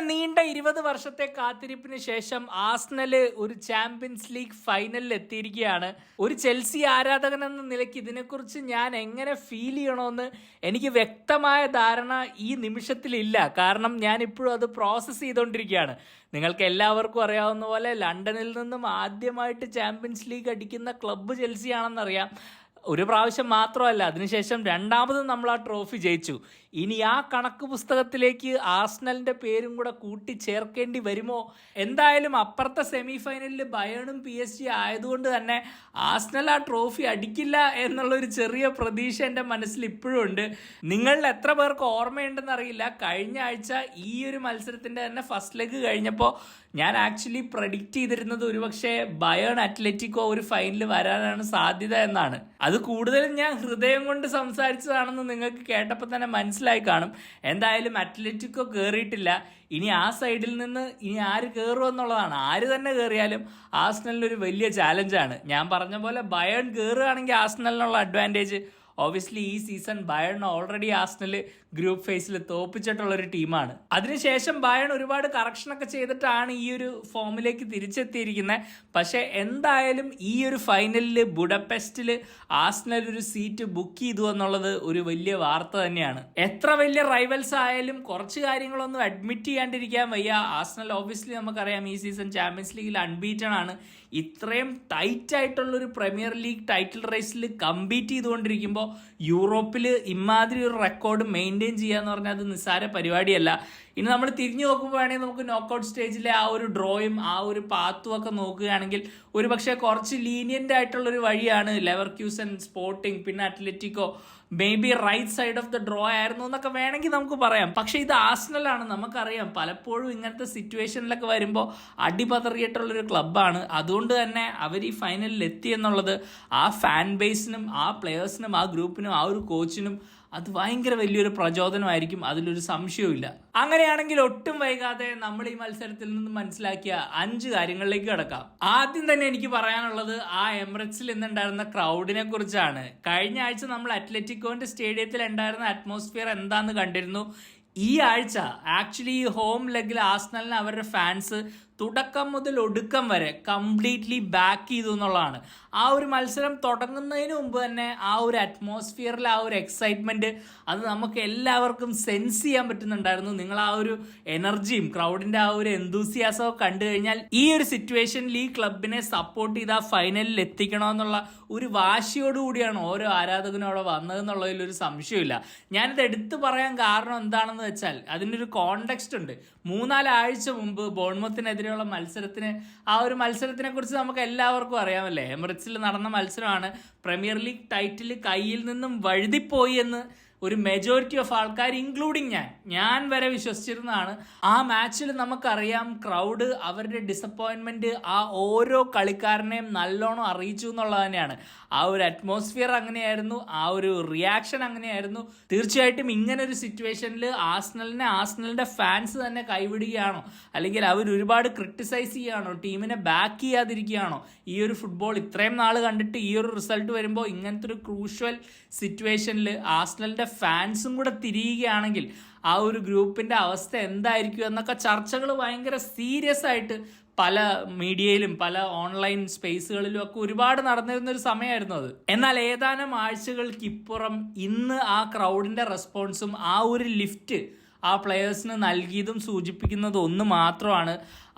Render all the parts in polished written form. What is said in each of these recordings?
നീണ്ട 20 വർഷത്തെ കാത്തിരിപ്പിന് ശേഷം ആസ്നല് ഒരു ചാമ്പ്യൻസ് ലീഗ് ഫൈനലിൽ എത്തിയിരിക്കുകയാണ്. ഒരു ചെൽസി ആരാധകൻ എന്ന നിലയ്ക്ക് ഇതിനെക്കുറിച്ച് ഞാൻ എങ്ങനെ ഫീൽ ചെയ്യണമെന്ന് എനിക്ക് വ്യക്തമായ ധാരണ ഈ നിമിഷത്തിലില്ല. കാരണം ഞാൻ ഇപ്പോഴും അത് പ്രോസസ്സ് ചെയ്തുകൊണ്ടിരിക്കുകയാണ്. നിങ്ങൾക്ക് എല്ലാവർക്കും അറിയാവുന്ന പോലെ ലണ്ടനിൽ നിന്നും ആദ്യമായിട്ട് ചാമ്പ്യൻസ് ലീഗ് അടിക്കുന്ന ക്ലബ്ബ് ചെൽസി ആണെന്നറിയാം. ഒരു പ്രാവശ്യം മാത്രമല്ല, അതിനുശേഷം രണ്ടാമതും നമ്മൾ ആ ട്രോഫി ജയിച്ചു. ഇനി ആ കണക്ക് പുസ്തകത്തിലേക്ക് ആസ്നലിൻ്റെ പേരും കൂടെ കൂട്ടിച്ചേർക്കേണ്ടി വരുമോ? എന്തായാലും അപ്പുറത്തെ സെമി ഫൈനലിൽ ബയേണും PSG ആയതുകൊണ്ട് തന്നെ ആസ്നൽ ആ ട്രോഫി അടിക്കില്ല എന്നുള്ളൊരു ചെറിയ പ്രതീക്ഷ എൻ്റെ മനസ്സിൽ ഇപ്പോഴും ഉണ്ട്. നിങ്ങളിൽ എത്ര പേർക്ക് ഓർമ്മയുണ്ടെന്ന് അറിയില്ല, കഴിഞ്ഞ ആഴ്ച ഈ ഒരു മത്സരത്തിൻ്റെ തന്നെ ഫസ്റ്റ് ലെഗ് കഴിഞ്ഞപ്പോൾ ഞാൻ ആക്ച്വലി പ്രഡിക്റ്റ് ചെയ്തിരുന്നത് ഒരുപക്ഷെ ബയേൺ അത്ലറ്റിക്കോ ഒരു ഫൈനൽ വരാനാണ് സാധ്യത എന്നാണ്. അത് കൂടുതലും ഞാൻ ഹൃദയം കൊണ്ട് സംസാരിച്ചതാണെന്ന് നിങ്ങൾക്ക് കേട്ടപ്പോൾ തന്നെ മനസ്സിലായി കാണും. എന്തായാലും അത്ലറ്റിക്കോ കയറിയിട്ടില്ല. ഇനി ആ സൈഡിൽ നിന്ന് ഇനി ആര് കയറും എന്നുള്ളതാണ്. ആര് തന്നെ കയറിയാലും ആസ്നലിനൊരു വലിയ ചാലഞ്ചാണ്. ഞാൻ പറഞ്ഞ പോലെ ബയേൺ കയറുകയാണെങ്കിൽ ആസ്നലിനുള്ള അഡ്വാൻറ്റേജ്. ഒബ്വിയസ്ലി ഈ season Bayern already Arsenal group ഫേസിൽ തോപ്പിച്ചിട്ടുള്ളൊരു ടീമാണ്. അതിനുശേഷം ബയേൺ ഒരുപാട് കറക്ഷനൊക്കെ ചെയ്തിട്ടാണ് ഈ ഒരു ഫോമിലേക്ക് തിരിച്ചെത്തിയിരിക്കുന്നത്. പക്ഷേ എന്തായാലും ഈ ഒരു ഫൈനലിൽ ബുഡപെസ്റ്റിൽ ആസ്നൽ ഒരു സീറ്റ് ബുക്ക് ചെയ്തു എന്നുള്ളത് ഒരു വലിയ വാർത്ത തന്നെയാണ്. എത്ര വലിയ റൈവൽസ് ആയാലും കുറച്ച് കാര്യങ്ങളൊന്നും അഡ്മിറ്റ് ചെയ്യാണ്ടിരിക്കാൻ വയ്യ. ആസ്നൽ ഒബ്വിയസ്ലി നമുക്കറിയാം ഈ സീസൺ ചാമ്പ്യൻസ് ലീഗിൽ അൺബീറ്റൺ ആണ്. ഇത്രയും ടൈറ്റ് ആയിട്ടുള്ളൊരു പ്രീമിയർ ലീഗ് ടൈറ്റിൽ റേസിൽ കമ്പീറ്റ് ചെയ്തുകൊണ്ടിരിക്കുമ്പോൾ യൂറോപ്പിൽ ഇമാതിരി ഒരു റെക്കോർഡ് മെയിൻറ്റെയിൻ ചെയ്യുക എന്ന് പറഞ്ഞാൽ അത് നിസ്സാര പരിപാടിയല്ല. ഇനി നമ്മൾ തിരിഞ്ഞു നോക്കുമ്പോൾ വേണമെങ്കിൽ നമുക്ക് നോക്കൗട്ട് സ്റ്റേജിലെ ആ ഒരു ഡ്രോയും ആ ഒരു പാത്തും ഒക്കെ നോക്കുകയാണെങ്കിൽ ഒരു പക്ഷേ കുറച്ച് ലീനിയൻ്റ് ആയിട്ടുള്ളൊരു വഴിയാണ് ലെവർക്യൂസൻ, സ്പോർട്ടിംഗ്, പിന്നെ Atletico may be right side of the draw ആയിരുന്നു എന്നൊക്കെ വേണമെങ്കിൽ നമുക്ക് പറയാം. പക്ഷേ ഇത് ആസ്നലാണ്. നമുക്കറിയാം പലപ്പോഴും ഇങ്ങനത്തെ സിറ്റുവേഷനിലൊക്കെ വരുമ്പോൾ അടിപതറിയിട്ടുള്ളൊരു ക്ലബ്ബാണ്. അതുകൊണ്ട് തന്നെ അവർ ഈ ഫൈനലിൽ എത്തി എന്നുള്ളത് ആ ഫാൻ ബേസിനും ആ പ്ലെയേഴ്സിനും ആ ഗ്രൂപ്പിനും ആ ഒരു കോച്ചിനും അത് ഭയങ്കര വലിയൊരു പ്രചോദനമായിരിക്കും, അതിലൊരു സംശയവും. അങ്ങനെയാണെങ്കിൽ ഒട്ടും വൈകാതെ നമ്മൾ ഈ മത്സരത്തിൽ നിന്ന് മനസ്സിലാക്കിയ 5 കാര്യങ്ങളിലേക്ക് കിടക്കാം. ആദ്യം തന്നെ എനിക്ക് പറയാനുള്ളത് ആ എമിറേറ്റ്സിൽ ഇന്നുണ്ടായിരുന്ന ക്രൗഡിനെ കുറിച്ചാണ്. കഴിഞ്ഞ ആഴ്ച നമ്മൾ അത്ലറ്റിക്കോന്റെ സ്റ്റേഡിയത്തിൽ ഉണ്ടായിരുന്ന അറ്റ്മോസ്ഫിയർ എന്താന്ന് കണ്ടിരുന്നു. ഈ ആഴ്ച ആക്ച്വലി ഈ ഹോം ലെഗിൽ ആസ്നലിന് അവരുടെ ഫാൻസ് തുടക്കം മുതൽ ഒടുക്കം വരെ കംപ്ലീറ്റ്ലി ബാക്ക് ചെയ്തു എന്നുള്ളതാണ്. ആ ഒരു മത്സരം തുടങ്ങുന്നതിന് മുമ്പ് തന്നെ ആ ഒരു അറ്റ്മോസ്ഫിയറിൽ ആ ഒരു എക്സൈറ്റ്മെൻറ്റ് അത് നമുക്ക് എല്ലാവർക്കും സെൻസ് ചെയ്യാൻ പറ്റുന്നുണ്ടായിരുന്നു. നിങ്ങൾ ആ ഒരു എനർജിയും ക്രൗഡിൻ്റെ ആ ഒരു എന്തൂസിയാസവും കണ്ടു കഴിഞ്ഞാൽ ഈ ഒരു സിറ്റുവേഷനിൽ ഈ ക്ലബിനെ സപ്പോർട്ട് ചെയ്ത് ആ ഫൈനലിൽ എത്തിക്കണമെന്നുള്ള ഒരു വാശിയോടുകൂടിയാണ് ഓരോ ആരാധകനും അവിടെ വന്നതെന്നുള്ളതിലൊരു സംശയമില്ല. ഞാനിത് എടുത്തു പറയാൻ കാരണം എന്താണെന്ന് വെച്ചാൽ അതിനൊരു കോണ്ടെക്സ്റ്റ് ഉണ്ട്. 3-4 ആഴ്ച മുമ്പ് ബോൺമത്തിനെതിരെയുള്ള മത്സരത്തിന് ആ ഒരു മത്സരത്തിനെ കുറിച്ച് നമുക്ക് എല്ലാവർക്കും അറിയാമല്ലേ. എമിറേറ്റ്സിൽ നടന്ന മത്സരമാണ്. പ്രീമിയർ ലീഗ് ടൈറ്റിൽ കയ്യിൽ നിന്നും വഴുതിപ്പോയി എന്ന് ഒരു മെജോറിറ്റി ഓഫ് ആൾക്കാർ ഇൻക്ലൂഡിങ് ഞാൻ വരെ വിശ്വസിച്ചിരുന്നതാണ്. ആ മാച്ചിൽ നമുക്കറിയാം ക്രൗഡ് അവരുടെ ഡിസപ്പോയിൻമെന്റ് ആ ഓരോ കളിക്കാരനെയും നല്ലോണം അറിയിച്ചു എന്നുള്ളത് തന്നെയാണ്. ആ ഒരു അറ്റ്മോസ്ഫിയർ അങ്ങനെയായിരുന്നു, ആ ഒരു റിയാക്ഷൻ അങ്ങനെയായിരുന്നു. തീർച്ചയായിട്ടും ഇങ്ങനെ ഒരു സിറ്റുവേഷനിൽ ആസ്നലിന്റെ ഫാൻസ് തന്നെ കൈവിടുകയാണോ, അല്ലെങ്കിൽ അവർ ഒരുപാട് ക്രിട്ടിസൈസ് ചെയ്യുകയാണോ, ടീമിനെ ബാക്ക് ചെയ്യാതിരിക്കുകയാണോ? ഈ ഒരു ഫുട്ബോൾ ഇത്രയും നാൾ കണ്ടിട്ട് ഈ ഒരു റിസൾട്ട് വരുമ്പോൾ ഇങ്ങനത്തെ ഒരു ക്രൂഷ്യൽ സിറ്റുവേഷനിൽ ആസ്നലിന്റെ ഫാൻസും കൂടെ തിരിയുകയാണെങ്കിൽ ആ ഒരു ഗ്രൂപ്പിന്റെ അവസ്ഥ എന്തായിരിക്കും എന്നൊക്കെ ചർച്ചകൾ ഭയങ്കര സീരിയസ് ആയിട്ട് പല മീഡിയയിലും പല ഓൺലൈൻ സ്പേസുകളിലും ഒക്കെ ഒരുപാട് നടന്നിരുന്ന ഒരു സമയമായിരുന്നു അത്. എന്നാൽ ഏതാനും ആഴ്ചകൾക്കിപ്പുറം ഇന്ന് ആ ക്രൗഡിന്റെ റെസ്പോൺസും ആ ഒരു ലിഫ്റ്റ് ആ പ്ലെയേഴ്സിന് നൽകിയതും സൂചിപ്പിക്കുന്നത് ഒന്ന് മാത്രമാണ്,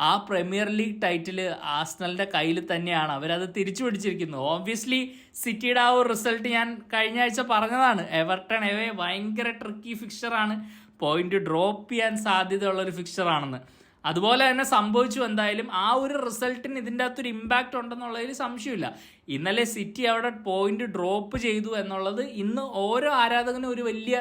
ആ പ്രീമിയർ ലീഗ് ടൈറ്റിൽ ആസ്നലിന്റെ കയ്യിൽ തന്നെയാണ്. അവരത് തിരിച്ചു പിടിച്ചിരിക്കുന്നു. ഓബ്വിയസ്ലി സിറ്റിയുടെ ആ ഒരു റിസൾട്ട് ഞാൻ കഴിഞ്ഞ ആഴ്ച പറഞ്ഞതാണ്. എവർട്ടൺ എവേ ഭയങ്കര ട്രിക്കി ഫിക്ചറാണ്, പോയിന്റ് ഡ്രോപ്പ് ചെയ്യാൻ സാധ്യതയുള്ളൊരു ഫിക്ചറാണെന്ന്. അതുപോലെ തന്നെ സംഭവിച്ചു. എന്തായാലും ആ ഒരു റിസൾട്ടിന് ഇതിൻ്റെ അകത്തൊരു ഇമ്പാക്റ്റ് ഉണ്ടെന്നുള്ളതിൽ സംശയമില്ല. ഇന്നലെ സിറ്റി അവിടെ പോയിന്റ് ഡ്രോപ്പ് ചെയ്തു എന്നുള്ളത് ഇന്ന് ഓരോ ആരാധകനും ഒരു വലിയ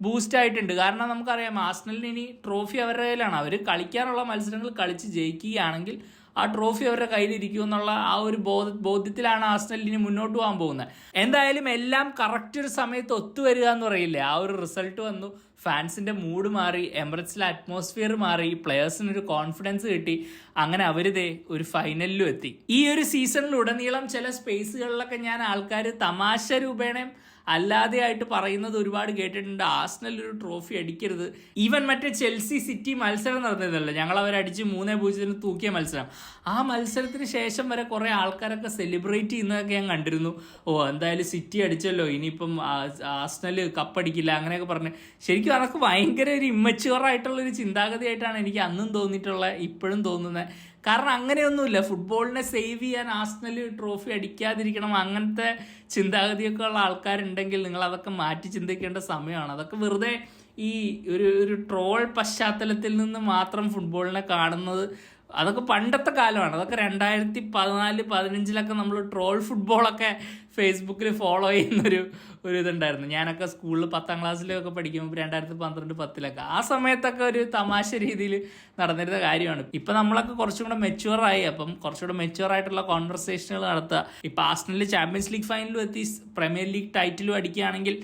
ബൂസ്റ്റ് ആയിട്ടുണ്ട്. കാരണം നമുക്കറിയാം ആസ്നലിന് ഇനി ട്രോഫി അവരുടെ കയ്യിലാണ്. അവർ കളിക്കാനുള്ള മത്സരങ്ങൾ കളിച്ച് ജയിക്കുകയാണെങ്കിൽ ആ ട്രോഫി അവരുടെ കയ്യിലിരിക്കും എന്നുള്ള ആ ഒരു ബോധ്യത്തിലാണ് ആസ്നൽ ഇനി മുന്നോട്ട് പോകാൻ പോകുന്നത്. എന്തായാലും എല്ലാം കറക്റ്റ് ഒരു സമയത്ത് ഒത്തുവരിക എന്ന് പറയില്ലേ, ആ ഒരു റിസൾട്ട് വന്നു, ഫാൻസിന്റെ മൂഡ് മാറി, എമിറേറ്റ്സിലെ അറ്റ്മോസ്ഫിയർ മാറി, പ്ലെയേഴ്സിനൊരു കോൺഫിഡൻസ് കിട്ടി. അങ്ങനെ അവരിതേ ഒരു ഫൈനലിലും എത്തി. ഈ ഒരു സീസണിലുടനീളം ചില സ്പേസുകളിലൊക്കെ ഞാൻ ആൾക്കാർ തമാശ രൂപേണയും അല്ലാതെ ആയിട്ട് പറയുന്നത് ഒരുപാട് കേട്ടിട്ടുണ്ട്. ആസ്നൽ ഒരു ട്രോഫി അടിക്കരുത്. ഈവൻ മറ്റേ ചെൽസി സിറ്റി മത്സരം നടന്നതല്ല, ഞങ്ങൾ അവരടിച്ച് 3-0 തൂക്കിയ മത്സരം. ആ മത്സരത്തിന് ശേഷം വരെ കുറെ ആൾക്കാരൊക്കെ സെലിബ്രേറ്റ് ചെയ്യുന്നതൊക്കെ ഞാൻ കണ്ടിരുന്നു. എന്തായാലും സിറ്റി അടിച്ചല്ലോ, ഇനിയിപ്പം ആസ്നൽ കപ്പടിക്കില്ല അങ്ങനെയൊക്കെ പറഞ്ഞ്. ശരിക്കും അതൊക്കെ ഭയങ്കര ഒരു ഇമ്മച്യൂർ ആയിട്ടുള്ളൊരു ചിന്താഗതിയായിട്ടാണ് എനിക്ക് അന്നും തോന്നിയിട്ടുള്ളത്, ഇപ്പോഴും തോന്നുന്നത്. കാരണം അങ്ങനെയൊന്നുമില്ല. ഫുട്ബോളിനെ സേവ് ചെയ്യാൻ ആസ്നൽ ട്രോഫി അടിക്കാതിരിക്കണം അങ്ങനത്തെ ചിന്താഗതിയൊക്കെ ഉള്ള ആൾക്കാരുണ്ടെങ്കിൽ നിങ്ങൾ അതൊക്കെ മാറ്റി ചിന്തിക്കേണ്ട സമയമാണ്. അതൊക്കെ വെറുതെ ഈ ഒരു ട്രോൾ പശ്ചാത്തലത്തിൽ നിന്ന് മാത്രം ഫുട്ബോളിനെ കാണുന്നത് അതൊക്കെ പണ്ടത്തെ കാലമാണ്. അതൊക്കെ 2014-15 നമ്മൾ ട്രോൾ ഫുട്ബോളൊക്കെ ഫേസ്ബുക്കിൽ ഫോളോ ചെയ്യുന്നൊരു ഇതുണ്ടായിരുന്നു. ഞാനൊക്കെ സ്കൂളിൽ 10ാം ക്ലാസ്സിലൊക്കെ പഠിക്കുമ്പോൾ 2012-10 ആ സമയത്തൊക്കെ ഒരു തമാശ രീതിയിൽ നടന്നിരുന്ന കാര്യമാണ്. ഇപ്പം നമ്മളൊക്കെ കുറച്ചും കൂടെ മെച്യൂറായി. അപ്പം കുറച്ചുകൂടെ മെച്യൂർ ആയിട്ടുള്ള കോൺവെർസേഷനുകൾ നടത്തുക. ഇപ്പം ആസ്നൽ ചാമ്പ്യൻസ് ലീഗ് ഫൈനലും എത്തി, പ്രീമിയർ ലീഗ് ടൈറ്റിലും അടിക്കുകയാണെങ്കിൽ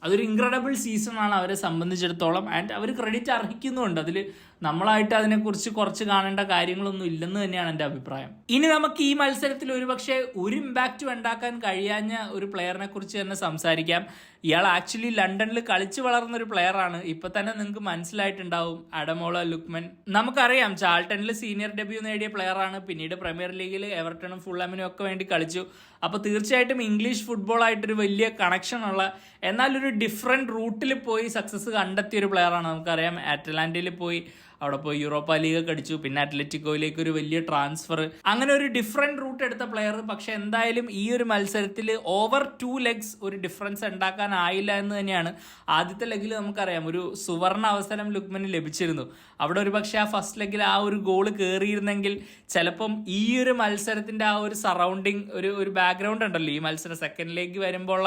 അതൊരു ഇൻക്രെഡിബിൾ സീസണാണ് അവരെ സംബന്ധിച്ചിടത്തോളം. ആൻഡ് അവർ ക്രെഡിറ്റ് അർഹിക്കുന്നുണ്ട്. അതിൽ നമ്മളായിട്ട് അതിനെക്കുറിച്ച് കുറച്ച് കാണേണ്ട കാര്യങ്ങളൊന്നും ഇല്ലെന്ന് തന്നെയാണ് എൻ്റെ അഭിപ്രായം. ഇനി നമുക്ക് ഈ മത്സരത്തിൽ ഒരുപക്ഷെ ഒരു ഇമ്പാക്റ്റും ഉണ്ടാക്കാൻ കഴിയാഞ്ഞ ഒരു പ്ലെയറിനെ കുറിച്ച് തന്നെ സംസാരിക്കാം. ഇയാൾ ആക്ച്വലി ലണ്ടനിൽ കളിച്ചു വളർന്നൊരു പ്ലെയറാണ്. ഇപ്പൊ തന്നെ നിങ്ങൾക്ക് മനസ്സിലായിട്ടുണ്ടാവും, അഡമോള ലുക്മൻ. നമുക്കറിയാം ചാൾട്ടണിൽ സീനിയർ ഡെബ്യൂ നേടിയ പ്ലെയറാണ്. പിന്നീട് പ്രീമിയർ ലീഗിൽ എവർട്ടണും ഫുള്ളമിനും ഒക്കെ വേണ്ടി കളിച്ചു. അപ്പോൾ തീർച്ചയായിട്ടും ഇംഗ്ലീഷ് ഫുട്ബോളായിട്ടൊരു വലിയ കണക്ഷൻ ഉള്ള, എന്നാൽ ഒരു ഡിഫറെൻറ്റ് റൂട്ടിൽ പോയി സക്സസ് കണ്ടെത്തിയ ഒരു പ്ലെയറാണ്. നമുക്കറിയാം അറ്റലാന്റയിൽ പോയി, അവിടെ പോയി യൂറോപ്പ ലീഗ് അടിച്ചു, പിന്നെ അത്ലറ്റിക്കോയിലേക്ക് ഒരു വലിയ ട്രാൻസ്ഫർ, അങ്ങനെ ഒരു ഡിഫറെൻറ്റ് റൂട്ട് എടുത്ത പ്ലെയർ. പക്ഷെ എന്തായാലും ഈ ഒരു മത്സരത്തിൽ ഓവർ 2 legs ഒരു ഡിഫറൻസ് ഉണ്ടാക്കാനായില്ല എന്ന് തന്നെയാണ്. ആദ്യത്തെ ലെഗിൽ നമുക്കറിയാം ഒരു സുവർണ അവസരം ലുക്മന് ലഭിച്ചിരുന്നു. അവിടെ ഒരു പക്ഷേ ആ ഫസ്റ്റ് ലെഗിൽ ആ ഒരു ഗോൾ കയറിയിരുന്നെങ്കിൽ ചിലപ്പം ഈ ഒരു മത്സരത്തിൻ്റെ ആ ഒരു സറൗണ്ടിങ് ഒരു ബാക്ക്ഗ്രൗണ്ട് ഉണ്ടല്ലോ, ഈ മത്സരം സെക്കൻഡ് ലെഗ് വരുമ്പോൾ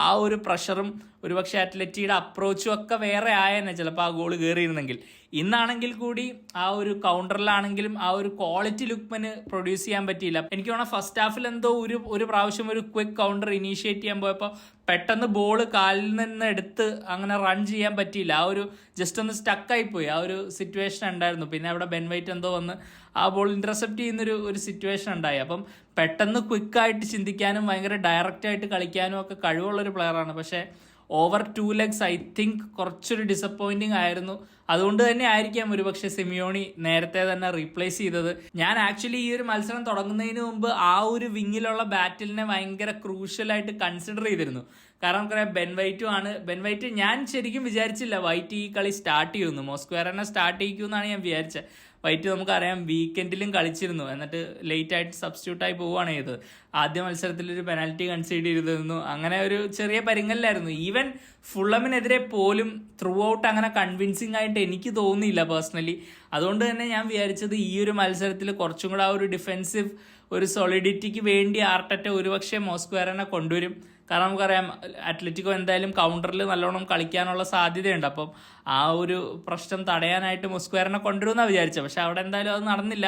ആ ഒരു പ്രഷറും ഒരുപക്ഷെ അത്ലറ്റിയുടെ അപ്രോച്ചും ഒക്കെ വേറെ ആയെന്നെ ചിലപ്പോൾ ആ ഗോൾ കയറിയിരുന്നെങ്കിൽ. ഇന്നാണെങ്കിൽ കൂടി ആ ഒരു കൗണ്ടറിലാണെങ്കിലും ആ ഒരു ക്വാളിറ്റി ലുക്മന് പ്രൊഡ്യൂസ് ചെയ്യാൻ പറ്റിയില്ല. എനിക്ക് തോന്നുന്നു ഫസ്റ്റ് ഹാഫിൽ എന്തോ ഒരു പ്രാവശ്യം ഒരു ക്വിക്ക് കൗണ്ടർ ഇനീഷ്യേറ്റ് ചെയ്യാൻ പോയപ്പോൾ പെട്ടെന്ന് ബോൾ കാലിൽ നിന്ന് എടുത്ത് അങ്ങനെ റൺ ചെയ്യാൻ പറ്റിയില്ല. ആ ഒരു ജസ്റ്റ് ഒന്ന് സ്റ്റക്കായിപ്പോയി, ആ ഒരു സിറ്റുവേഷൻ ഉണ്ടായിരുന്നു. പിന്നെ അവിടെ ബെൻ വൈറ്റ് എന്തോ വന്ന് ആ ബോൾ ഇന്റർസെപ്റ്റ് ചെയ്യുന്നൊരു സിറ്റുവേഷൻ ഉണ്ടായി. അപ്പം പെട്ടെന്ന് ക്വിക്കായിട്ട് ചിന്തിക്കാനും ഭയങ്കര ഡയറക്റ്റായിട്ട് കളിക്കാനും ഒക്കെ കഴിവുള്ളൊരു പ്ലെയറാണ്. പക്ഷേ ഓവർ 2 legs ഐ തിങ്ക് കുറച്ചൊരു ഡിസപ്പോയിൻറ്റിങ് ആയിരുന്നു. അതുകൊണ്ട് തന്നെ ആയിരിക്കാം ഒരുപക്ഷെ സിമിയോണി നേരത്തെ തന്നെ റീപ്ലേസ് ചെയ്തത്. ഞാൻ ആക്ച്വലി ഈ ഒരു മത്സരം തുടങ്ങുന്നതിന് മുമ്പ് ആ ഒരു വിങ്ങിലുള്ള ബാറ്റിലിനെ ഭയങ്കര ക്രൂഷ്യലായിട്ട് കൺസിഡർ ചെയ്തിരുന്നു. കാരണം നമുക്കറിയാം ബെൻ വൈറ്റും ആണ്. ബെൻ വൈറ്റ് ഞാൻ ശരിക്കും വിചാരിച്ചില്ല വൈറ്റ് ഈ കളി സ്റ്റാർട്ട് ചെയ്യുമെന്ന്. മോസ്ക്വയറിനെ സ്റ്റാർട്ട് ചെയ്യിക്കുമെന്നാണ് ഞാൻ വിചാരിച്ചത്. വൈറ്റ് നമുക്കറിയാം വീക്കെൻഡിലും കളിച്ചിരുന്നു, എന്നിട്ട് ലേറ്റ് ആയിട്ട് സബ്സ്റ്റിറ്റ്യൂട്ടായി പോവുകയാണ് ചെയ്തത്. ആദ്യ മത്സരത്തിൽ ഒരു പെനാൽറ്റി കൺസീഡ് ചെയ്തിരുന്നു. അങ്ങനെ ഒരു ചെറിയ പരിങ്ങലിലായിരുന്നു. ഈവൻ ഫുള്ളമിനെതിരെ പോലും ത്രൂ ഔട്ട് അങ്ങനെ കൺവിൻസിങ് ആയിട്ട് എനിക്ക് തോന്നിയില്ല പേഴ്സണലി. അതുകൊണ്ട് തന്നെ ഞാൻ വിചാരിച്ചത് ഈ ഒരു മത്സരത്തിൽ കുറച്ചും കൂടെ ആ ഒരു ഡിഫെൻസീവ് ഒരു സോളിഡിറ്റിക്ക് വേണ്ടി ആർട്ടറ്റ ഒരുപക്ഷെ മോസ്ക്വയറിനെ കൊണ്ടുവരും. കാരണം നമുക്കറിയാം അത്ലറ്റിക്കോ എന്തായാലും കൗണ്ടറിൽ നല്ലോണം കളിക്കാനുള്ള സാധ്യതയുണ്ട്. അപ്പം ആ ഒരു പ്രശ്നം തടയാനായിട്ട് മോസ്ക്വയറിനെ കൊണ്ടുവരുമെന്നാണ് വിചാരിച്ചത്. പക്ഷെ അവിടെ എന്തായാലും അത് നടന്നില്ല.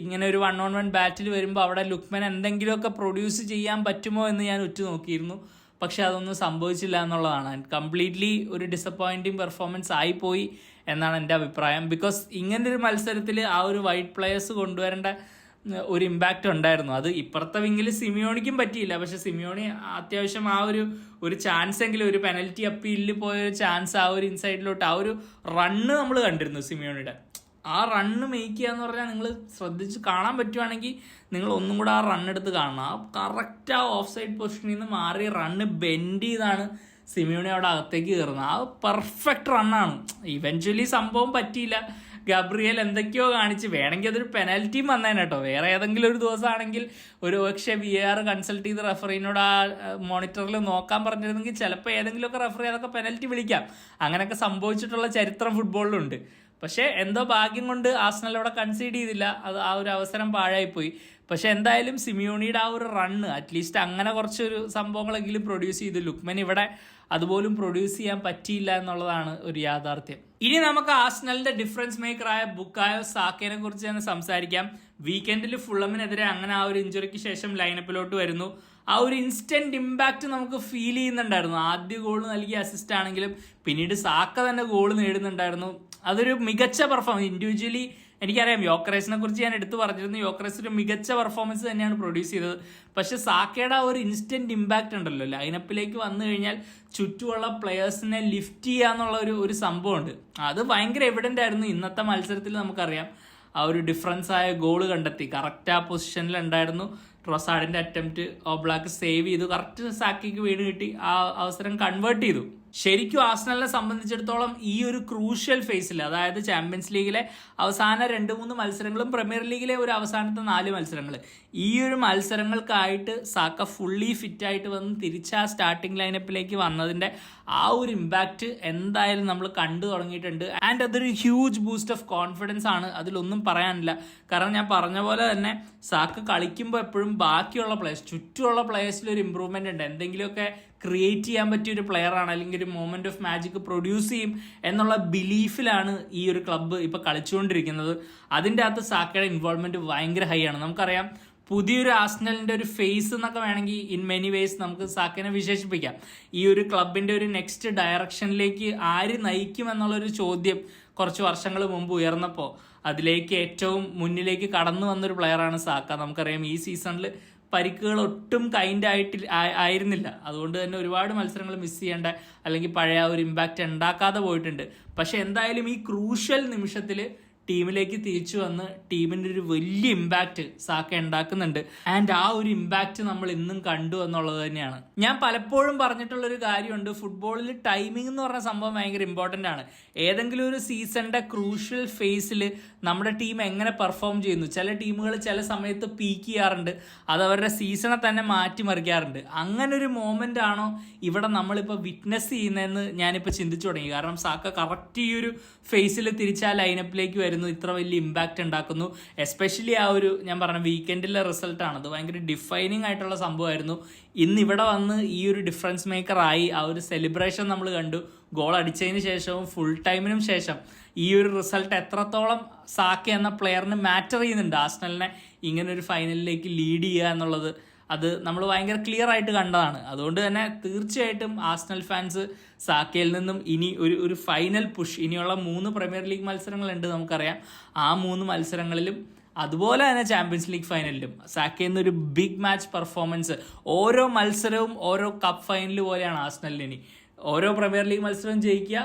ഇങ്ങനെ ഒരു 1-on-1 ബാറ്റിൽ വരുമ്പോൾ അവിടെ ലുക്മൻ എന്തെങ്കിലുമൊക്കെ പ്രൊഡ്യൂസ് ചെയ്യാൻ പറ്റുമോ എന്ന് ഞാൻ ഉറ്റുനോക്കിയിരുന്നു. പക്ഷെ അതൊന്നും സംഭവിച്ചില്ല എന്നുള്ളതാണ്. കംപ്ലീറ്റ്ലി ഒരു ഡിസപ്പോയിൻറ്റിങ് പെർഫോമൻസ് ആയിപ്പോയി എന്നാണ് എൻ്റെ അഭിപ്രായം. ബിക്കോസ് ഇങ്ങനൊരു മത്സരത്തിൽ ആ ഒരു വൈറ്റ് പ്ലെയേഴ്സ് കൊണ്ടുവരേണ്ട ഒരു ഇമ്പാക്റ്റ് ഉണ്ടായിരുന്നു. അത് ഇപ്പുറത്തെ വിങ്ങിൽ സിമിയോണിക്കും പറ്റിയില്ല. പക്ഷെ സിമിയോണി അത്യാവശ്യം ആ ഒരു ചാൻസ് എങ്കിലും, ഒരു പെനൽറ്റി അപ്പീലിൽ പോയൊരു ചാൻസ് ആ ഒരു ഇൻസൈഡിലോട്ട് ആ ഒരു റണ്ണ് നമ്മൾ കണ്ടിരുന്നു സിമിയോണിയുടെ. ആ റണ്ണ് മേക്ക് ചെയ്യുക എന്ന് പറഞ്ഞാൽ നിങ്ങൾ ശ്രദ്ധിച്ച് കാണാൻ പറ്റുവാണെങ്കിൽ നിങ്ങൾ ഒന്നും കൂടെ ആ റണ്ണെടുത്ത് കാണണം. ആ കറക്റ്റ് ആ ഓഫ് സൈഡ് പൊസിഷനിൽ നിന്ന് മാറി റണ്ണ് ബെൻഡ് ചെയ്താണ് സിമിയോണി അവിടെ അകത്തേക്ക് കയറുന്നത്. ആ പെർഫെക്റ്റ് റണ്ണാണ്. ഇവൻച്വലി സംഭവം പറ്റിയില്ല. ഗബ്രിയേൽ എന്തൊക്കെയോ കാണിച്ച് വേണമെങ്കിൽ അതൊരു പെനാൽറ്റിയും വന്നേനെ കേട്ടോ. വേറെ ഏതെങ്കിലും ഒരു ദിവസമാണെങ്കിൽ ഒരു പക്ഷേ VAR കൺസൾട്ട് ചെയ്ത് റെഫറിനോട് ആ മോണിറ്ററിൽ നോക്കാൻ പറഞ്ഞിരുന്നെങ്കിൽ ചിലപ്പോൾ ഏതെങ്കിലുമൊക്കെ റെഫറി അതൊക്കെ പെനാൽറ്റി വിളിക്കാം. അങ്ങനെയൊക്കെ സംഭവിച്ചിട്ടുള്ള ചരിത്രം ഫുട്ബോളിലുണ്ട്. പക്ഷേ എന്തോ ഭാഗ്യം കൊണ്ട് ആസ്നൽ അവിടെ കൺസീഡ് ചെയ്തില്ല. അത് ആ ഒരു അവസരം പാഴായിപ്പോയി. പക്ഷെ എന്തായാലും സിമിയോണിയുടെ ആ ഒരു റണ്ണ് അറ്റ്ലീസ്റ്റ് അങ്ങനെ കുറച്ചൊരു സംഭവങ്ങളെങ്കിലും പ്രൊഡ്യൂസ് ചെയ്തു. ലുക്മൻ ഇവിടെ അതുപോലും പ്രൊഡ്യൂസ് ചെയ്യാൻ പറ്റിയില്ല എന്നുള്ളതാണ് ഒരു യാഥാർത്ഥ്യം. ഇനി നമുക്ക് ആസ്നലിന്റെ ഡിഫറൻസ് മേക്കറായ ബുക്കായോ സാക്കയെ കുറിച്ച് തന്നെ സംസാരിക്കാം. വീക്കെൻഡിൽ ഫുള്ളമിനെതിരെ അങ്ങനെ ആ ഒരു ഇഞ്ചുറിക്ക് ശേഷം ലൈനപ്പിലോട്ട് വരുന്നു. ആ ഒരു ഇൻസ്റ്റന്റ് ഇമ്പാക്റ്റ് നമുക്ക് ഫീൽ ചെയ്യുന്നുണ്ടായിരുന്നു. ആദ്യ ഗോൾ നൽകിയ അസിസ്റ്റ് ആണെങ്കിലും പിന്നീട് സാക്ക തന്നെ ഗോൾ നേടുന്നുണ്ടായിരുന്നു. അതൊരു മികച്ച പെർഫോമൻസ്. ഇൻഡിവിജ്വലി എനിക്കറിയാം യോക്കറേസിനെ കുറിച്ച് ഞാൻ എടുത്തു പറഞ്ഞിരുന്നു. യോക്കറേസ് ഒരു മികച്ച പെർഫോമൻസ് തന്നെയാണ് പ്രൊഡ്യൂസ് ചെയ്തത്. പക്ഷെ സാക്കയുടെ ആ ഒരു ഇൻസ്റ്റന്റ് ഇമ്പാക്റ്റ് ഉണ്ടല്ലോ, ലൈനപ്പിലേക്ക് വന്നു കഴിഞ്ഞാൽ ചുറ്റുമുള്ള പ്ലെയേഴ്സിനെ ലിഫ്റ്റ് ചെയ്യാന്നുള്ള ഒരു സംഭവമുണ്ട്. അത് ഭയങ്കര എവിഡന്റ് ആയിരുന്നു ഇന്നത്തെ മത്സരത്തിൽ. നമുക്കറിയാം ആ ഒരു ഡിഫറൻസ് ആയ ഗോള് കണ്ടെത്തി. കറക്റ്റ് ആ പൊസിഷനിൽ ഉണ്ടായിരുന്നു. ട്രൊസാർഡിന്റെ അറ്റംപ്റ്റ് ഓബ്ലാക്ക് സേവ് ചെയ്തു, കറക്റ്റ് സാക്കിക്ക് വീണ് കിട്ടി, ആ അവസരം കൺവേർട്ട് ചെയ്തു. ശരിക്കും ആർസണലിനെ സംബന്ധിച്ചിടത്തോളം ഈ ഒരു ക്രൂഷ്യൽ ഫേസിൽ, അതായത് ചാമ്പ്യൻസ് ലീഗിലെ അവസാന 2-3 മത്സരങ്ങളും പ്രീമിയർ ലീഗിലെ ഒരു അവസാനത്തെ 4 മത്സരങ്ങൾ, ഈ ഒരു മത്സരങ്ങൾക്കായിട്ട് സാക്ക ഫുള്ളി ഫിറ്റായിട്ട് വന്ന് തിരിച്ച് ആ സ്റ്റാർട്ടിംഗ് ലൈനപ്പിലേക്ക് വന്നതിൻ്റെ ആ ഒരു ഇമ്പാക്റ്റ് എന്തായാലും നമ്മൾ കണ്ടു തുടങ്ങിയിട്ടുണ്ട്. ആൻഡ് അതൊരു ഹ്യൂജ് ബൂസ്റ്റ് ഓഫ് കോൺഫിഡൻസ് ആണ്, അതിലൊന്നും പറയാനില്ല. കാരണം ഞാൻ പറഞ്ഞ പോലെ തന്നെ സാക്ക കളിക്കുമ്പോൾ എപ്പോഴും ബാക്കിയുള്ള പ്ലേയേഴ്സ്, ചുറ്റുമുള്ള പ്ലേയേഴ്സിൽ ഒരു ഇമ്പ്രൂവ്മെന്റ് ഉണ്ട്. എന്തെങ്കിലുമൊക്കെ ക്രിയേറ്റ് ചെയ്യാൻ പറ്റിയ ഒരു പ്ലെയർ ആണ്, അല്ലെങ്കിൽ ഒരു മൊമെന്റ് ഓഫ് മാജിക് പ്രൊഡ്യൂസ് ചെയ്യും എന്നുള്ള ബിലീഫിലാണ് ഈ ഒരു ക്ലബ്ബ് ഇപ്പൊ കളിച്ചുകൊണ്ടിരിക്കുന്നത്. അതിൻ്റെ അകത്ത് സാക്കയുടെ ഇൻവോൾവ്മെന്റ് ഭയങ്കര ഹൈ ആണ്. നമുക്കറിയാം പുതിയൊരു ആർസണലിന്റെ ഒരു ഫേസ് എന്നൊക്കെ വേണമെങ്കിൽ ഇൻ മെനി വേസ് നമുക്ക് സാക്കനെ വിശേഷിപ്പിക്കാം. ഈ ഒരു ക്ലബിന്റെ ഒരു നെക്സ്റ്റ് ഡയറക്ഷനിലേക്ക് ആര് നയിക്കും എന്നുള്ളൊരു ചോദ്യം കുറച്ച് വർഷങ്ങൾ മുമ്പ് ഉയർന്നപ്പോൾ അതിലേക്ക് ഏറ്റവും മുന്നിലേക്ക് കടന്നു വന്നൊരു പ്ലെയറാണ് സാക്ക. നമുക്കറിയാം ഈ സീസണിൽ പരിക്കുകൾ ഒട്ടും ആയിരുന്നില്ല. അതുകൊണ്ട് തന്നെ ഒരുപാട് മത്സരങ്ങൾ മിസ് ചെയ്യേണ്ട, അല്ലെങ്കിൽ പഴയ ഒരു ഇമ്പാക്റ്റ് ഉണ്ടാക്കാതെ പോയിട്ടുണ്ട്. പക്ഷെ എന്തായാലും ഈ ക്രൂഷ്യൽ നിമിഷത്തിൽ ടീമിലേക്ക് തിരിച്ചു വന്ന് ടീമിൻ്റെ ഒരു വലിയ ഇമ്പാക്റ്റ് സാക്ക ഉണ്ടാക്കുന്നുണ്ട്. ആൻഡ് ആ ഒരു ഇമ്പാക്റ്റ് നമ്മൾ ഇന്നും കണ്ടു എന്നുള്ളത് തന്നെയാണ്. ഞാൻ പലപ്പോഴും പറഞ്ഞിട്ടുള്ളൊരു കാര്യമുണ്ട്, ഫുട്ബോളിൽ ടൈമിംഗ് എന്ന് പറഞ്ഞ സംഭവം ഭയങ്കര ഇമ്പോർട്ടൻ്റ് ആണ്. ഏതെങ്കിലും ഒരു സീസണിൻ്റെ ക്രൂഷ്യൽ ഫേസിൽ നമ്മുടെ ടീം എങ്ങനെ പെർഫോം ചെയ്യുന്നു, ചില ടീമുകൾ ചില സമയത്ത് പീക്ക് ചെയ്യാറുണ്ട്, അത് അവരുടെ സീസണെ തന്നെ മാറ്റിമറിക്കാറുണ്ട്. അങ്ങനെ ഒരു മോമെൻ്റ് ആണോ ഇവിടെ നമ്മളിപ്പോൾ വിറ്റ്നസ് ചെയ്യുന്നതെന്ന് ഞാനിപ്പോൾ ചിന്തിച്ചു തുടങ്ങി. കാരണം സാക്ക കറക്റ്റ് ഈ ഒരു ഫേസിൽ തിരിച്ച് ആ ലൈനപ്പിലേക്ക് വരുന്നു, ഇത്ര വലിയ ഇമ്പാക്റ്റ് ഉണ്ടാക്കുന്നു. എസ്പെഷ്യലി ആ ഒരു ഞാൻ പറഞ്ഞ വീക്കെൻഡിലെ റിസൾട്ടാണ്, അത് ഭയങ്കര ഡിഫൈനിങ് ആയിട്ടുള്ള സംഭവമായിരുന്നു. ഇന്ന് ഇവിടെ വന്ന് ഈ ഒരു ഡിഫറൻസ് മേക്കർ ആയി, ആ ഒരു സെലിബ്രേഷൻ നമ്മൾ കണ്ടു. ഗോൾ അടിച്ചതിന് ശേഷവും ഫുൾ ടൈമിനും ശേഷം ഈ ഒരു റിസൾട്ട് എത്രത്തോളം സാക്ക എന്ന പ്ലെയറിന് മാറ്റർ ചെയ്യുന്നുണ്ട് ആർസണലിനെ ഇങ്ങനെ ഒരു ഫൈനലിലേക്ക് ലീഡ് ചെയ്യുക എന്നുള്ളത്, അത് നമ്മൾ ഭയങ്കര ക്ലിയർ ആയിട്ട് കണ്ടതാണ്. അതുകൊണ്ട് തന്നെ തീർച്ചയായിട്ടും ആർസണൽ ഫാൻസ് സാക്കയിൽ നിന്നും ഇനി ഒരു ഫൈനൽ പുഷ്, ഇനിയുള്ള 3 പ്രീമിയർ ലീഗ് മത്സരങ്ങളുണ്ട് നമുക്കറിയാം. ആ 3 മത്സരങ്ങളിലും അതുപോലെ തന്നെ ചാമ്പ്യൻസ് ലീഗ് ഫൈനലിലും സാക്കയിൽ നിന്നൊരു ബിഗ് മാച്ച് പെർഫോമൻസ്. ഓരോ മത്സരവും ഓരോ കപ്പ് ഫൈനൽ പോലെയാണ് ആർസണലിന്. ഇനി ഓരോ പ്രീമിയർ ലീഗ് മത്സരവും ജയിക്കുക,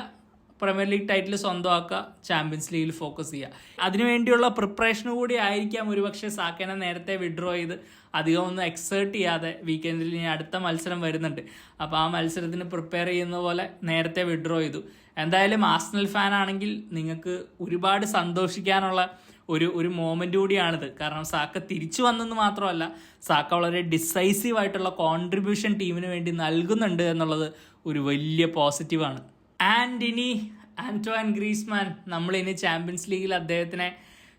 പ്രീമിയർ ലീഗ് ടൈറ്റിൽ സ്വന്തമാക്കുക, ചാമ്പ്യൻസ് ലീഗിൽ ഫോക്കസ് ചെയ്യുക. അതിനുവേണ്ടിയുള്ള പ്രിപ്പറേഷൻ കൂടി ആയിരിക്കാം ഒരുപക്ഷെ സാക്കേനെ നേരത്തെ വിഡ്രോ ചെയ്ത് അധികം ഒന്നും എക്സേർട്ട് ചെയ്യാതെ, വീക്കെൻഡിൽ ഇനി അടുത്ത മത്സരം വരുന്നുണ്ട്, അപ്പോൾ ആ മത്സരത്തിന് പ്രിപ്പയർ ചെയ്യുന്ന പോലെ നേരത്തെ വിഡ്രോ ചെയ്തു. എന്തായാലും ആർസണൽ ഫാൻ ആണെങ്കിൽ നിങ്ങൾക്ക് ഒരുപാട് സന്തോഷിക്കാനുള്ള ഒരു മോമെന്റ് കൂടിയാണിത്. കാരണം സാക്ക തിരിച്ചു വന്നെന്ന് മാത്രമല്ല, സാക്ക വളരെ ഡിസൈസീവ് ആയിട്ടുള്ള കോൺട്രിബ്യൂഷൻ ടീമിന് വേണ്ടി നൽകുന്നുണ്ട് എന്നുള്ളത് ഒരു വലിയ പോസിറ്റീവാണ്. ആൻഡ് ഇനി ആന്റോയിൻ ഗ്രീസ്മാൻ, നമ്മളിനി ചാമ്പ്യൻസ് ലീഗിൽ അദ്ദേഹത്തിനെ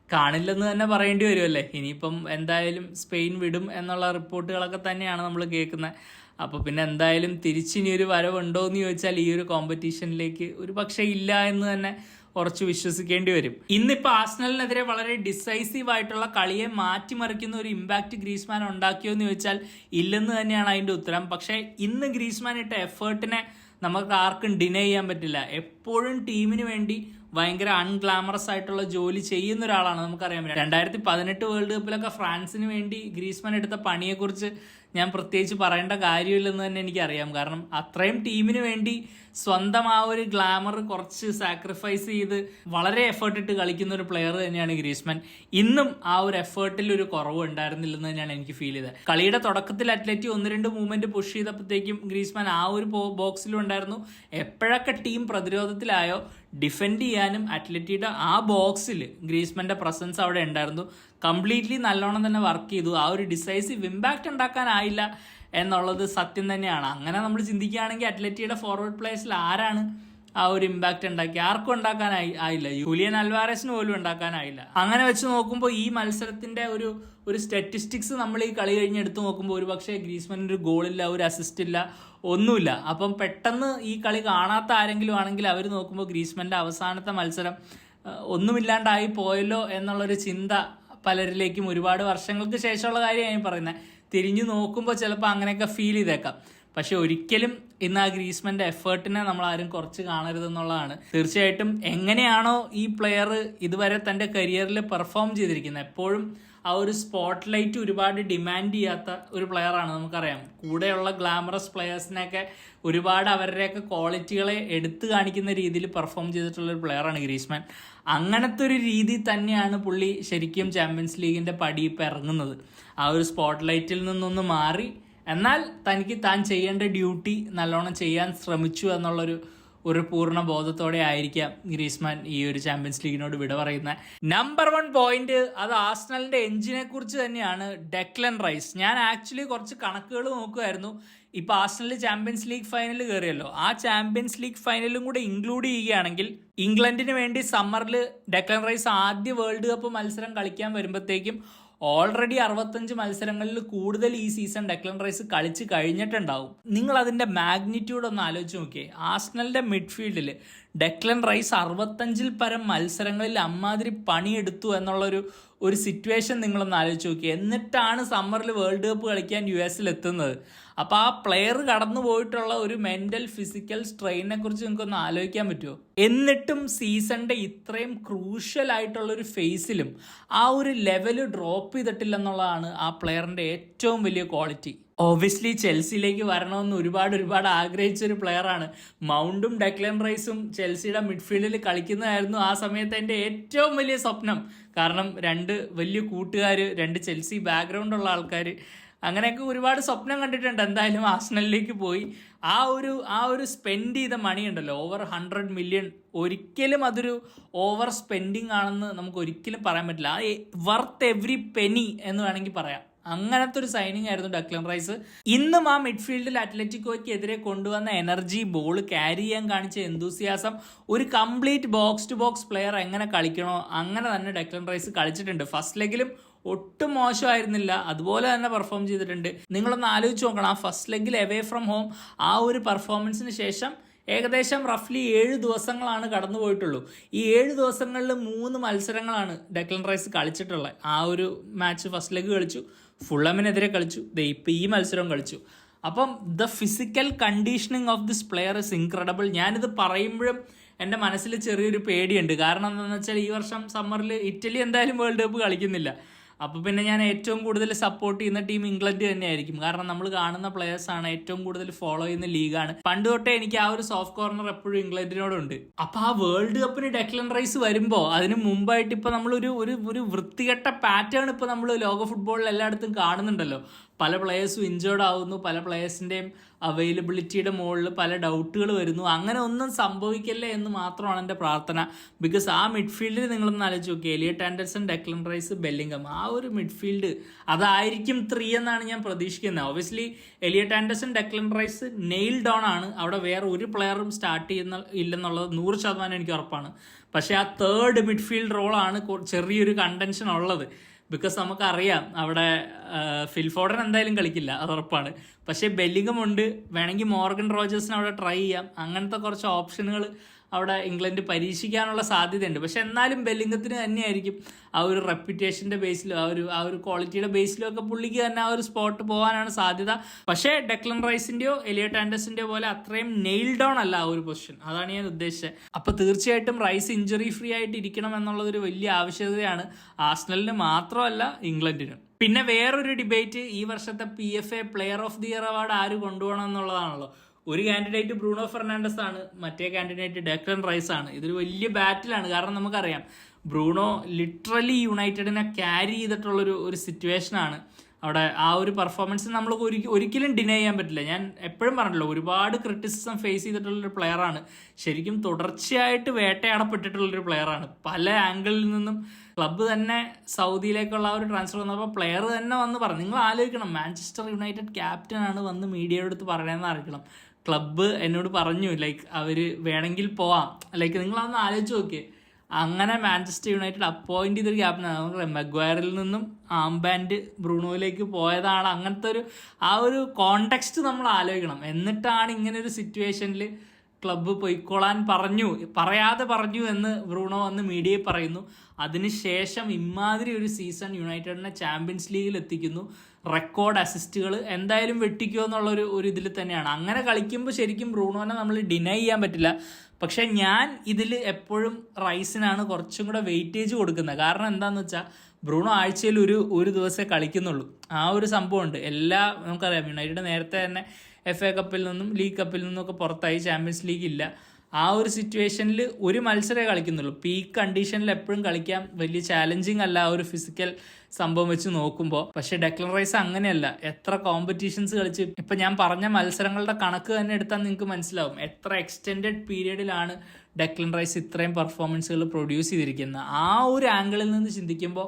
കാണില്ലെന്ന് തന്നെ പറയേണ്ടി വരുമല്ലേ. ഇനിയിപ്പം എന്തായാലും സ്പെയിൻ വിടും എന്നുള്ള റിപ്പോർട്ടുകളൊക്കെ തന്നെയാണ് നമ്മൾ കേൾക്കുന്നത്. അപ്പോൾ പിന്നെ എന്തായാലും തിരിച്ചിനി ഒരു വരവുണ്ടോ എന്ന് ചോദിച്ചാൽ ഈ ഒരു കോമ്പറ്റീഷനിലേക്ക് ഒരു പക്ഷേ ഇല്ല എന്ന് തന്നെ ഉറച്ചു വിശ്വസിക്കേണ്ടി വരും. ഇന്നിപ്പോൾ ആർസണലിനെതിരെ വളരെ ഡിസൈസീവ് ആയിട്ടുള്ള കളിയെ മാറ്റിമറിക്കുന്ന ഒരു ഇമ്പാക്റ്റ് ഗ്രീസ്മാൻ ഉണ്ടാക്കിയോ എന്ന് ചോദിച്ചാൽ ഇല്ലെന്ന് തന്നെയാണ് അതിൻ്റെ ഉത്തരം. പക്ഷേ ഇന്ന് ഗ്രീസ്മാൻ ഇട്ട എഫേർട്ടിനെ നമുക്ക് ആർക്കും ഡിനൈ ചെയ്യാൻ പറ്റില്ല. എപ്പോഴും ടീമിന് വേണ്ടി ഭയങ്കര അൺഗ്ലാമറസ് ആയിട്ടുള്ള ജോലി ചെയ്യുന്ന ഒരാളാണ്. നമുക്കറിയാം 2018 വേൾഡ് കപ്പിലൊക്കെ ഫ്രാൻസിന് വേണ്ടി ഗ്രീസ്മാൻ എടുത്ത പണിയെക്കുറിച്ച് ഞാൻ പ്രത്യേകിച്ച് പറയേണ്ട കാര്യമില്ലെന്ന് തന്നെ എനിക്കറിയാം. കാരണം അത്രയും ടീമിന് വേണ്ടി സ്വന്തം ആ ഒരു ഗ്ലാമർ കുറച്ച് സാക്രിഫൈസ് ചെയ്ത് വളരെ എഫേർട്ട് ഇട്ട് കളിക്കുന്ന ഒരു പ്ലെയർ തന്നെയാണ് ഗ്രീസ്മാൻ. ഇന്നും ആ ഒരു എഫേർട്ടിൽ ഒരു കുറവ് ഉണ്ടായിരുന്നില്ലെന്ന് തന്നെയാണ് എനിക്ക് ഫീൽ ചെയ്തത്. കളിയുടെ തുടക്കത്തിൽ അത്ലറ്റി 1-2 മൂവ്മെന്റ് പുഷ് ചെയ്തപ്പോഴത്തേക്കും ഗ്രീസ്മാൻ ആ ഒരു ബോക്സിലും ഉണ്ടായിരുന്നു. എപ്പോഴൊക്കെ ടീം പ്രതിരോധത്തിലായോ ഡിഫെൻഡ് ചെയ്യാനും അത്ലറ്റിയുടെ ആ ബോക്സിൽ ഗ്രീസ്മാന്റെ പ്രസൻസ് അവിടെ ഉണ്ടായിരുന്നു. കംപ്ലീറ്റ്ലി നല്ലോണം തന്നെ വർക്ക് ചെയ്തു. ആ ഒരു ഡിസൈസീവ് ഇമ്പാക്റ്റ് ഉണ്ടാക്കാനായില്ല എന്നുള്ളത് സത്യം തന്നെയാണ്. അങ്ങനെ നമ്മൾ ചിന്തിക്കുകയാണെങ്കിൽ അത്ലറ്റിയുടെ ഫോർവേഡ് പ്ലേയേഴ്സിൽ ആരാണ് ആ ഒരു ഇമ്പാക്റ്റ് ഉണ്ടാക്കി? ആർക്കും ഉണ്ടാക്കാനായില്ല. ജൂലിയൻ അൽവാരസിന് പോലും ഉണ്ടാക്കാനായില്ല. അങ്ങനെ വെച്ച് നോക്കുമ്പോൾ ഈ മത്സരത്തിന്റെ ഒരു സ്റ്റാറ്റിസ്റ്റിക്സ് നമ്മൾ ഈ കളി കഴിഞ്ഞ് എടുത്ത് നോക്കുമ്പോൾ ഒരു പക്ഷേ ഗ്രീസ്മാനിന് ഒരു ഗോളില്ല, ഒരു അസിസ്റ്റ് ഇല്ല, ഒന്നുമില്ല. അപ്പം പെട്ടെന്ന് ഈ കളി കാണാത്ത ആരെങ്കിലും ആണെങ്കിൽ അവർ നോക്കുമ്പോൾ ഗ്രീസ്മാന്റെ അവസാനത്തെ മത്സരം ഒന്നുമില്ലാണ്ടായി പോയല്ലോ എന്നുള്ളൊരു ചിന്ത പലരിലേക്കും ഒരുപാട് വർഷങ്ങൾക്ക് ശേഷമുള്ള കാര്യമാണ് ഞാൻ പറയുന്നത്. തിരിഞ്ഞു നോക്കുമ്പോൾ ചിലപ്പോൾ അങ്ങനെയൊക്കെ ഫീൽ ചെയ്തേക്കാം. പക്ഷെ ഒരിക്കലും ഇന്ന് ആ ഗ്രീസ്മാന്റെ എഫേർട്ടിനെ നമ്മൾ ആരും കുറച്ച് കാണരുതെന്നുള്ളതാണ്. തീർച്ചയായിട്ടും എങ്ങനെയാണോ ഈ പ്ലെയർ ഇതുവരെ തൻ്റെ കരിയറിൽ പെർഫോം ചെയ്തിരിക്കുന്നത്, എപ്പോഴും ആ ഒരു സ്പോട്ട് ലൈറ്റ് ഒരുപാട് ഡിമാൻഡ് ചെയ്യാത്ത ഒരു പ്ലെയറാണ്. നമുക്കറിയാം, കൂടെയുള്ള ഗ്ലാമറസ് പ്ലെയേഴ്സിനെയൊക്കെ ഒരുപാട് അവരുടെയൊക്കെ ക്വാളിറ്റികളെ എടുത്തു കാണിക്കുന്ന രീതിയിൽ പെർഫോം ചെയ്തിട്ടുള്ളൊരു പ്ലെയറാണ് ഗ്രീസ്മാൻ. അങ്ങനത്തെ ഒരു രീതി തന്നെയാണ് പുള്ളി ശരിക്കും ചാമ്പ്യൻസ് ലീഗിൻ്റെ പടി ഇപ്പം ഇറങ്ങുന്നത്. ആ ഒരു സ്പോട്ട് ലൈറ്റിൽ നിന്നൊന്ന് മാറി, എന്നാൽ തനിക്ക് താൻ ചെയ്യേണ്ട ഡ്യൂട്ടി നല്ലോണം ചെയ്യാൻ ശ്രമിച്ചു എന്നുള്ളൊരു പൂർണ്ണ ബോധത്തോടെ ആയിരിക്കാം ഗ്രീസ്മാൻ ഈ ഒരു ചാമ്പ്യൻസ് ലീഗിനോട് വിട പറയുന്നത്. നമ്പർ 1 പോയിന്റ് അത് ആർസണലിന്റെ എഞ്ചിനെ കുറിച്ച് തന്നെയാണ്, ഡെക്ലൻ റൈസ്. ഞാൻ ആക്ച്വലി കുറച്ച് കണക്കുകൾ നോക്കുമായിരുന്നു. ഇപ്പൊ ആർസണൽ ചാമ്പ്യൻസ് ലീഗ് ഫൈനൽ കയറിയല്ലോ, ആ ചാമ്പ്യൻസ് ലീഗ് ഫൈനലും കൂടെ ഇൻക്ലൂഡ് ചെയ്യുകയാണെങ്കിൽ ഇംഗ്ലണ്ടിന് വേണ്ടി സമ്മറിൽ ഡെക്ലൻ റൈസ് ആദ്യ വേൾഡ് കപ്പ് മത്സരം കളിക്കാൻ വരുമ്പോഴത്തേക്കും ഓൾറെഡി 65 മത്സരങ്ങളിൽ കൂടുതൽ ഈ സീസൺ ഡെക്ലൻ റൈസ് കളിച്ച് കഴിഞ്ഞിട്ടുണ്ടാവും. നിങ്ങൾ അതിൻ്റെ മാഗ്നിറ്റ്യൂഡ് ഒന്ന് ആലോചിച്ച് നോക്കിയേ. ആർസണലിൻ്റെ മിഡ്ഫീൽഡിൽ ഡെക്ലൻ റൈസ് 65 പരം മത്സരങ്ങളിൽ അമ്മാതിരി പണിയെടുത്തു എന്നുള്ളൊരു സിറ്റുവേഷൻ നിങ്ങളൊന്ന് ആലോചിച്ച് നോക്കി. എന്നിട്ടാണ് സമ്മറിൽ വേൾഡ് കപ്പ് കളിക്കാൻ US എത്തുന്നത്. അപ്പോൾ ആ പ്ലെയർ കടന്നു പോയിട്ടുള്ള ഒരു മെൻ്റൽ ഫിസിക്കൽ സ്ട്രെയിനെ കുറിച്ച് നിങ്ങൾക്കൊന്ന് ആലോചിക്കാൻ പറ്റുമോ? എന്നിട്ടും സീസണിൻ്റെ ഇത്രയും ക്രൂഷ്യൽ ആയിട്ടുള്ളൊരു ഫേസിലും ആ ഒരു ലെവല് ഡ്രോപ്പ് ചെയ്തിട്ടില്ലെന്നുള്ളതാണ് ആ പ്ലെയറിൻ്റെ ഏറ്റവും വലിയ ക്വാളിറ്റി. ഓബിയസ്ലി ചെൽസിയിലേക്ക് വരണമെന്ന് ഒരുപാട് ആഗ്രഹിച്ചൊരു പ്ലെയറാണ്. മൗണ്ടും ഡെക്ലൻ റൈസും ചെൽസിയുടെ മിഡ്ഫീൽഡിൽ കളിക്കുന്നതായിരുന്നു ആ സമയത്ത് എൻ്റെ ഏറ്റവും വലിയ സ്വപ്നം. കാരണം 2 വലിയ കൂട്ടുകാർ, 2 ചെൽസി ബാക്ക്ഗ്രൗണ്ട് ഉള്ള ആൾക്കാർ, അങ്ങനെയൊക്കെ ഒരുപാട് സ്വപ്നം കണ്ടിട്ടുണ്ട്. എന്തായാലും ആർസണലിലേക്ക് പോയി ആ ഒരു സ്പെൻഡ് ചെയ്ത മണി ഉണ്ടല്ലോ, ഓവർ 100 മില്യൺ, ഒരിക്കലും അതൊരു ഓവർ സ്പെൻഡിങ് ആണെന്ന് നമുക്ക് ഒരിക്കലും പറയാൻ പറ്റില്ല. വർത്ത് എവറി പെനി എന്ന് വേണമെങ്കിൽ പറയാം. അങ്ങനത്തെ ഒരു സൈനിങ് ആയിരുന്നു ഡെക്ലൻ റൈസ്. ഇന്നും ആ മിഡ്ഫീൽഡിൽ അത്ലറ്റിക്കോയ്ക്ക് എതിരെ കൊണ്ടുവന്ന എനർജി, ബോൾ ക്യാരി ചെയ്യാൻ കാണിച്ച എന്തൂസിയാസം, ഒരു complete box to box player എങ്ങനെ കളിക്കണോ അങ്ങനെ തന്നെ ഡെക്ലൻ റൈസ് കളിച്ചിട്ടുണ്ട്. ഫസ്റ്റ് ലെഗിലും ഒട്ടും മോശമായിരുന്നില്ല, അതുപോലെ തന്നെ പെർഫോം ചെയ്തിട്ടുണ്ട്. നിങ്ങളൊന്ന് ആലോചിച്ച് നോക്കണം, ആ ഫസ്റ്റ് ലെഗിൽ എവേ ഫ്രം ഹോം ആ ഒരു പെർഫോമൻസിന് ശേഷം ഏകദേശം റഫ്ലി 7 ദിവസങ്ങളാണ് കടന്നു പോയിട്ടുള്ളൂ. ഈ 7 ദിവസങ്ങളിൽ 3 മത്സരങ്ങളാണ് ഡെക്ലൻ റൈസ് കളിച്ചിട്ടുള്ളത്. ആ ഒരു മാച്ച് ഫസ്റ്റ് ലെഗ് കളിച്ചു, ഫുള്ളമിനെതിരെ കളിച്ചു, ഇപ്പം ഈ മത്സരം കളിച്ചു. അപ്പം the physical conditioning of this player is incredible. ഞാനിത് പറയുമ്പോഴും എൻ്റെ മനസ്സിൽ ചെറിയൊരു പേടിയുണ്ട്. കാരണം എന്താണെന്ന് വെച്ചാൽ ഈ വർഷം സമ്മറിൽ ഇറ്റലി എന്തായാലും വേൾഡ് കപ്പ് കളിക്കുന്നില്ല. അപ്പോൾ പിന്നെ ഞാൻ ഏറ്റവും കൂടുതൽ സപ്പോർട്ട് ചെയ്യുന്ന ടീം ഇംഗ്ലണ്ട് തന്നെയായിരിക്കും. കാരണം നമ്മൾ കാണുന്ന പ്ലെയേഴ്സാണ്, ഏറ്റവും കൂടുതൽ ഫോളോ ചെയ്യുന്ന ലീഗാണ്. പണ്ട് തൊട്ടേ എനിക്ക് ആ ഒരു സോഫ്റ്റ് കോർണർ എപ്പോഴും ഇംഗ്ലണ്ടിനോടുണ്ട്. അപ്പോൾ ആ വേൾഡ് കപ്പിന് ഡെക്ലൻ റൈസ് വരുമ്പോൾ അതിന് മുമ്പായിട്ട് ഇപ്പോൾ നമ്മളൊരു വൃത്തികെട്ട പാറ്റേൺ ഇപ്പോൾ നമ്മൾ ലോക ഫുട്ബോളിൽ എല്ലായിടത്തും കാണുന്നുണ്ടല്ലോ. പല പ്ലെയേഴ്സും ഇഞ്ചേർഡ് ആവുന്നു, പല പ്ലെയേഴ്സിൻ്റെയും അവൈലബിലിറ്റിയുടെ മുകളിൽ പല ഡൗട്ടുകൾ വരുന്നു. അങ്ങനെ ഒന്നും സംഭവിക്കല്ലേ എന്ന് മാത്രമാണ് എൻ്റെ പ്രാർത്ഥന. ബിക്കോസ് ആ മിഡ്ഫീൽഡിൽ നിങ്ങളൊന്ന് ആലോചിച്ച് നോക്കി, Elliott Anderson, Declan Rice, Bellingham, ആ ഒരു മിഡ്ഫീൽഡ് അതായിരിക്കും 3 എന്നാണ് ഞാൻ പ്രതീക്ഷിക്കുന്നത്. Obviously Elliott Anderson, Declan Rice nail down ആണ്. അവിടെ വേറെ ഒരു പ്ലെയറും സ്റ്റാർട്ട് ഇല്ലെന്നുള്ളത് 100% എനിക്ക് ഉറപ്പാണ്. പക്ഷേ ആ 3rd മിഡ്ഫീൽഡ് റോളാണ് ചെറിയൊരു കണ്ടൻഷൻ ഉള്ളത്. ബിക്കോസ് നമുക്കറിയാം അവിടെ ഫിൽ ഫോഡൻ എന്തായാലും കളിക്കില്ല, അത് ഉറപ്പാണ്. പക്ഷേ ബെല്ലിംഗം ഉണ്ട്, വേണമെങ്കിൽ മോർഗൻ റോജേഴ്സിനെ അവിടെ ട്രൈ ചെയ്യാം. അങ്ങനത്തെ കുറച്ച് ഓപ്ഷനുകൾ അവിടെ ഇംഗ്ലണ്ട് പരീക്ഷിക്കാനുള്ള സാധ്യതയുണ്ട്. പക്ഷെ എന്നാലും ബെല്ലിംഗത്തിന് തന്നെയായിരിക്കും ആ ഒരു റെപ്യൂട്ടേഷൻ്റെ ബേസിലും ആ ഒരു ക്വാളിറ്റിയുടെ ബേസിലും ഒക്കെ പുള്ളിക്ക് തന്നെ ആ ഒരു സ്പോട്ട് പോകാനാണ് സാധ്യത. പക്ഷേ ഡെക്ലൻ റൈസിൻ്റെയോ എലിയട്ട് ആൻഡർസൻ്റെയോ പോലെ അത്രയും നെയിൽ ഡൗൺ അല്ല ആ ഒരു പൊസിഷൻ, അതാണ് ഞാൻ ഉദ്ദേശിച്ചത്. അപ്പോൾ തീർച്ചയായിട്ടും റൈസ് ഇഞ്ചറി ഫ്രീ ആയിട്ട് ഇരിക്കണം എന്നുള്ളതൊരു വലിയ ആവശ്യകതയാണ് ആർസണലിന് മാത്രമല്ല ഇംഗ്ലണ്ടിനും. പിന്നെ വേറൊരു ഡിബേറ്റ്, ഈ വർഷത്തെ PFA player of the year award ആര് കൊണ്ടുപോകണം എന്നുള്ളതാണല്ലോ. ഒരു കാൻഡിഡേറ്റ് ബ്രൂണോ ഫെർണാണ്ടസ് ആണ്, മറ്റേ കാൻഡിഡേറ്റ് ഡെക്ലൻ റൈസ് ആണ്. ഇതൊരു വലിയ ബാറ്റിലാണ്. കാരണം നമുക്കറിയാം ബ്രൂണോ ലിറ്ററലി യുണൈറ്റഡിനെ ക്യാരി ചെയ്തിട്ടുള്ളൊരു സിറ്റുവേഷനാണ്. അവിടെ ആ ഒരു പെർഫോമൻസ് നമ്മൾ ഒരിക്കലും ഡിനൈ ചെയ്യാൻ പറ്റില്ല. ഞാൻ എപ്പോഴും പറഞ്ഞല്ലോ, ഒരുപാട് ക്രിറ്റിസിസം ഫേസ് ചെയ്തിട്ടുള്ളൊരു പ്ലെയറാണ്. ശരിക്കും തുടർച്ചയായിട്ട് വേട്ടയാടപ്പെട്ടിട്ടുള്ളൊരു പ്ലെയറാണ്. പല ആംഗിളിൽ നിന്നും ക്ലബ്ബ് തന്നെ സൗദിയിലേക്കുള്ള ആ ഒരു ട്രാൻസ്ഫർ വന്നപ്പോൾ പ്ലെയർ തന്നെ വന്ന് പറഞ്ഞു. നിങ്ങൾ ആലോചിക്കണം, മാഞ്ചസ്റ്റർ യുണൈറ്റഡ് ക്യാപ്റ്റനാണ് വന്ന് മീഡിയയുടെ അടുത്ത് പറയണമെന്ന് അറിയിക്കണം. ക്ലബ്ബ് എന്നോട് പറഞ്ഞു അവർ വേണമെങ്കിൽ പോവാം. നിങ്ങളതൊന്ന് ആലോചിച്ച് നോക്കിയേ. അങ്ങനെ മാഞ്ചസ്റ്റർ യുണൈറ്റഡ് അപ്പോയിന്റ് ചെയ്തൊരു ക്യാപ്റ്റനാണ്. നമുക്ക് മെഗ്വയറിൽ നിന്നും ആംബാൻഡ് ബ്രൂണോയിലേക്ക് പോയതാണ്. അങ്ങനത്തെ ആ ഒരു കോണ്ടെക്സ്റ്റ് നമ്മൾ ആലോചിക്കണം. എന്നിട്ടാണ് ഇങ്ങനെ ഒരു സിറ്റുവേഷനിൽ ക്ലബ്ബ് പൊയ്ക്കോളാൻ പറയാതെ പറഞ്ഞു എന്ന് ബ്രൂണോ വന്ന് മീഡിയയിൽ പറയുന്നു. അതിനുശേഷം ഇമാതിരി ഒരു സീസൺ യുണൈറ്റഡിനെ ചാമ്പ്യൻസ് ലീഗിൽ എത്തിക്കുന്നു. റെക്കോർഡ് അസിസ്റ്റുകൾ എന്തായാലും വെട്ടിക്കുമോ എന്നുള്ളൊരു ഇതിൽ തന്നെയാണ്. അങ്ങനെ കളിക്കുമ്പോൾ ശരിക്കും ബ്രൂണോനെ നമ്മൾ ഡിനൈ ചെയ്യാൻ പറ്റില്ല. പക്ഷേ ഞാൻ ഇതിൽ എപ്പോഴും റൈസിനാണ് കുറച്ചും കൂടെ വെയിറ്റേജ് കൊടുക്കുന്നത്. കാരണം എന്താണെന്ന് വെച്ചാൽ ബ്രൂണോ ആഴ്ചയിൽ ഒരു ദിവസമേ കളിക്കുന്നുള്ളൂ. ആ ഒരു സംഭവമുണ്ട്. നമുക്കറിയാം യുണൈറ്റഡ് നേരത്തെ തന്നെ FA കപ്പിൽ നിന്നും ലീഗ് കപ്പിൽ നിന്നൊക്കെ പുറത്തായി, ചാമ്പ്യൻസ് ലീഗ് ഇല്ല. ആ ഒരു സിറ്റുവേഷനിൽ ഒരു മത്സരമേ കളിക്കുന്നുള്ളൂ. പീക്ക് കണ്ടീഷനിൽ എപ്പോഴും കളിക്കാൻ വലിയ ചാലഞ്ചിങ് അല്ല ആ ഒരു ഫിസിക്കൽ സംഭവം വെച്ച് നോക്കുമ്പോൾ. പക്ഷേ ഡെക്ലൻ റൈസ് അങ്ങനെയല്ല. എത്ര കോമ്പറ്റീഷൻസ് കളിച്ച് ഇപ്പം ഞാൻ പറഞ്ഞ മത്സരങ്ങളുടെ കണക്ക് തന്നെ എടുത്താൽ നിങ്ങൾക്ക് മനസ്സിലാവും എത്ര എക്സ്റ്റെൻഡഡ് പീരീഡിലാണ് ഡെക്ലൻ റൈസ് ഇത്രയും പെർഫോമൻസുകൾ പ്രൊഡ്യൂസ് ചെയ്തിരിക്കുന്നത്. ആ ഒരു ആംഗിളിൽ നിന്ന് ചിന്തിക്കുമ്പോൾ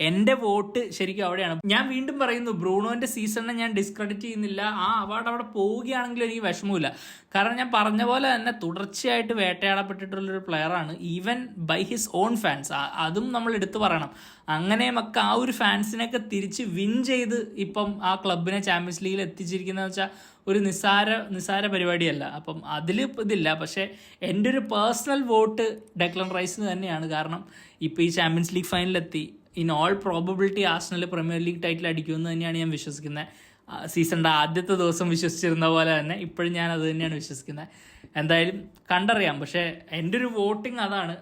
എൻ്റെ വോട്ട് ശരിക്കും അവിടെയാണ്. ഞാൻ വീണ്ടും പറയുന്നു, ബ്രൂണോൻ്റെ സീസണിനെ ഞാൻ ഡിസ്ക്രെഡിറ്റ് ചെയ്യുന്നില്ല. ആ അവാർഡ് അവിടെ പോവുകയാണെങ്കിലും എനിക്ക് വിഷമമില്ല. കാരണം ഞാൻ പറഞ്ഞ പോലെ തന്നെ തുടർച്ചയായിട്ട് വേട്ടയാടപ്പെട്ടിട്ടുള്ളൊരു പ്ലെയറാണ്, even by his own fans. അതും നമ്മൾ എടുത്തു പറയണം. അങ്ങനെയുമൊക്കെ ആ ഒരു ഫാൻസിനെയൊക്കെ തിരിച്ച് വിൻ ചെയ്ത് ഇപ്പം ആ ക്ലബിനെ ചാമ്പ്യൻസ് ലീഗിൽ എത്തിച്ചിരിക്കുന്നതെന്ന് വെച്ചാൽ ഒരു നിസ്സാര പരിപാടിയല്ല. അപ്പം അതിൽ ഇതില്ല. പക്ഷേ എൻ്റെ ഒരു പേഴ്സണൽ വോട്ട് ഡെക്ലൻ റൈസിന് തന്നെയാണ്. കാരണം ഇപ്പോൾ ഈ ചാമ്പ്യൻസ് ലീഗ് ഫൈനലിലെത്തി. In all probability Arsenal premier league title അടിക്കുമെന്ന് തന്നെയാണ് ഞാൻ വിശ്വസിക്കുന്നത്. സീസണിൻ്റെ ആദ്യത്തെ ദിവസം വിശ്വസിച്ചിരുന്ന പോലെ തന്നെ ഇപ്പോഴും ഞാൻ അത് തന്നെയാണ് വിശ്വസിക്കുന്നത്. എന്തായാലും കണ്ടറിയാം. പക്ഷേ എൻ്റെ ഒരു വോട്ടിങ് അതാണ്.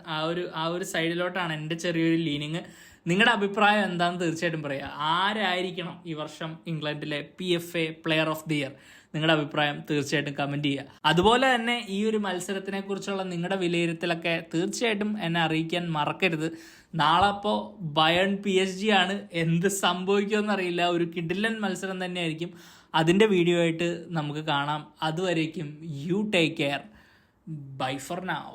ആ ഒരു സൈഡിലോട്ടാണ് എൻ്റെ ചെറിയൊരു ലീനിങ്. നിങ്ങളുടെ അഭിപ്രായം എന്താണെന്ന് തീർച്ചയായിട്ടും പറയുക. ആരായിരിക്കണം ഈ വർഷം ഇംഗ്ലണ്ടിലെ PFA player of the year? നിങ്ങളുടെ അഭിപ്രായം തീർച്ചയായിട്ടും കമൻറ്റ് ചെയ്യുക. അതുപോലെ തന്നെ ഈ ഒരു മത്സരത്തിനെ കുറിച്ചുള്ള നിങ്ങളുടെ വിലയിരുത്തലൊക്കെ തീർച്ചയായിട്ടും എന്നെ അറിയിക്കാൻ മറക്കരുത്. നാളെ അപ്പോൾ ബയേൺ PSG ആണ്. എന്ത് സംഭവിക്കുമെന്നറിയില്ല. ഒരു കിടിലൻ മത്സരം തന്നെയായിരിക്കും. അതിൻ്റെ വീഡിയോ ആയിട്ട് നമുക്ക് കാണാം. അതുവരേക്കും you take care. Bye for now.